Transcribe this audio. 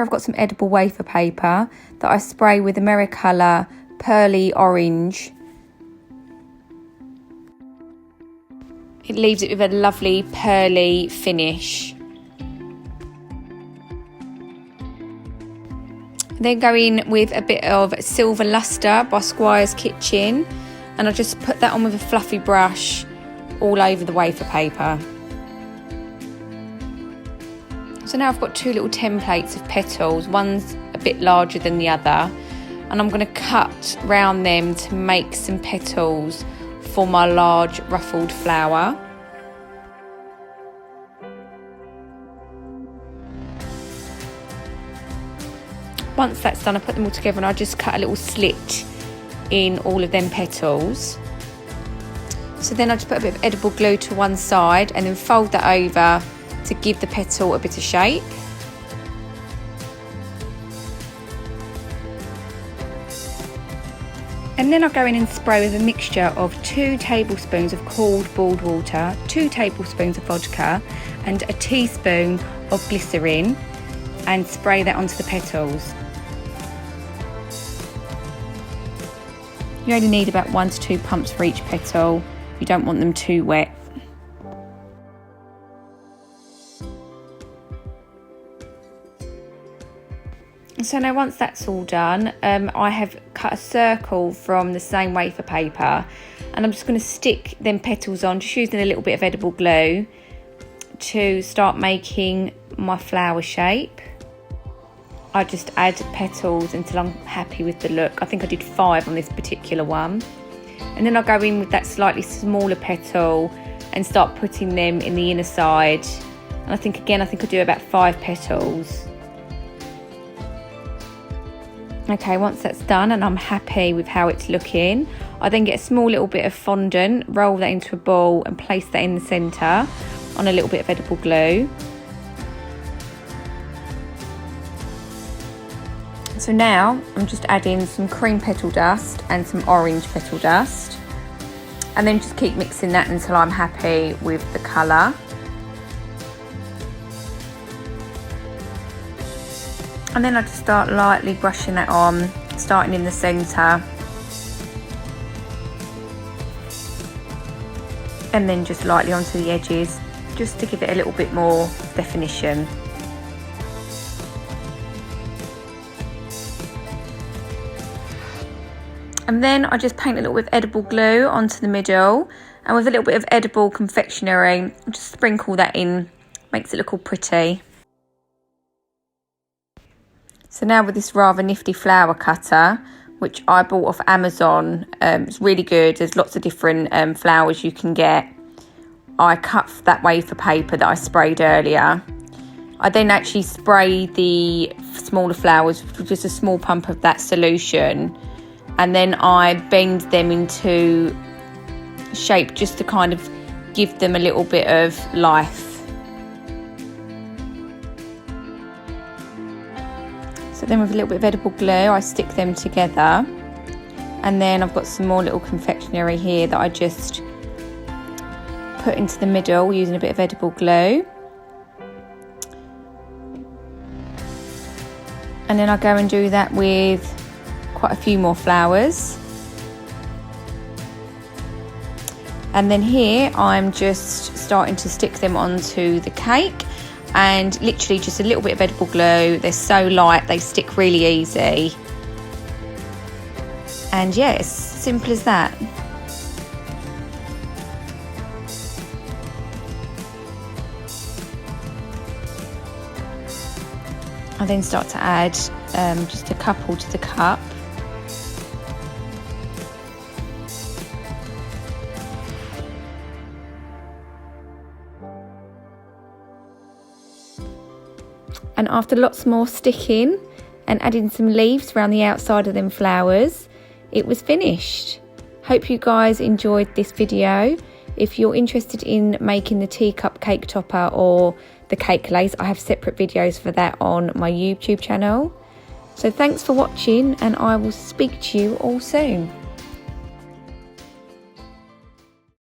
here I've got some edible wafer paper that I spray with Americolour Pearly Orange. It leaves it with a lovely pearly finish. Then go in with a bit of Silver Lustre by Squire's Kitchen, and I just put that on with a fluffy brush all over the wafer paper. So now I've got two little templates of petals, one's a bit larger than the other, and I'm going to cut round them to make some petals for my large ruffled flower. Once that's done, I put them all together and I just cut a little slit in all of them petals. So then I just put a bit of edible glue to one side and then fold that over to give the petal a bit of shape. And then I'll go in and spray with a mixture of 2 tablespoons of cooled boiled water, 2 tablespoons of vodka and a teaspoon of glycerin, and spray that onto the petals. You only need about 1 to 2 pumps for each petal. You don't want them too wet. So now once that's all done, I have cut a circle from the same wafer paper, and I'm just going to stick them petals on, just using a little bit of edible glue to start making my flower shape. I just add petals until I'm happy with the look. I think I did 5 on this particular one. And then I'll go in with that slightly smaller petal and start putting them in the inner side. And I think I'll do about 5 petals. Okay, once that's done and I'm happy with how it's looking, I then get a small little bit of fondant, roll that into a ball and place that in the centre on a little bit of edible glue. So now I'm just adding some cream petal dust and some orange petal dust, and then just keep mixing that until I'm happy with the colour. And then I just start lightly brushing that on, starting in the centre, and then just lightly onto the edges, just to give it a little bit more definition. And then I just paint a little bit of edible glue onto the middle, and with a little bit of edible confectionery, just sprinkle that in, makes it look all pretty. So now with this rather nifty flower cutter, which I bought off Amazon, it's really good, there's lots of different flowers you can get. I cut that wafer paper that I sprayed earlier. I then actually spray the smaller flowers with just a small pump of that solution, and then I bend them into shape just to kind of give them a little bit of life. So then with a little bit of edible glue, I stick them together, and then I've got some more little confectionery here that I just put into the middle using a bit of edible glue. And then I go and do that with quite a few more flowers. And then here I'm just starting to stick them onto the cake, and literally just a little bit of edible glue. They're so light, they stick really easy. And yeah, it's simple as that. I then start to add just a couple to the cup. And after lots more sticking and adding some leaves around the outside of them flowers, it was finished. Hope you guys enjoyed this video. If you're interested in making the teacup cake topper or the cake lace, I have separate videos for that on my YouTube channel. So thanks for watching, and I will speak to you all soon.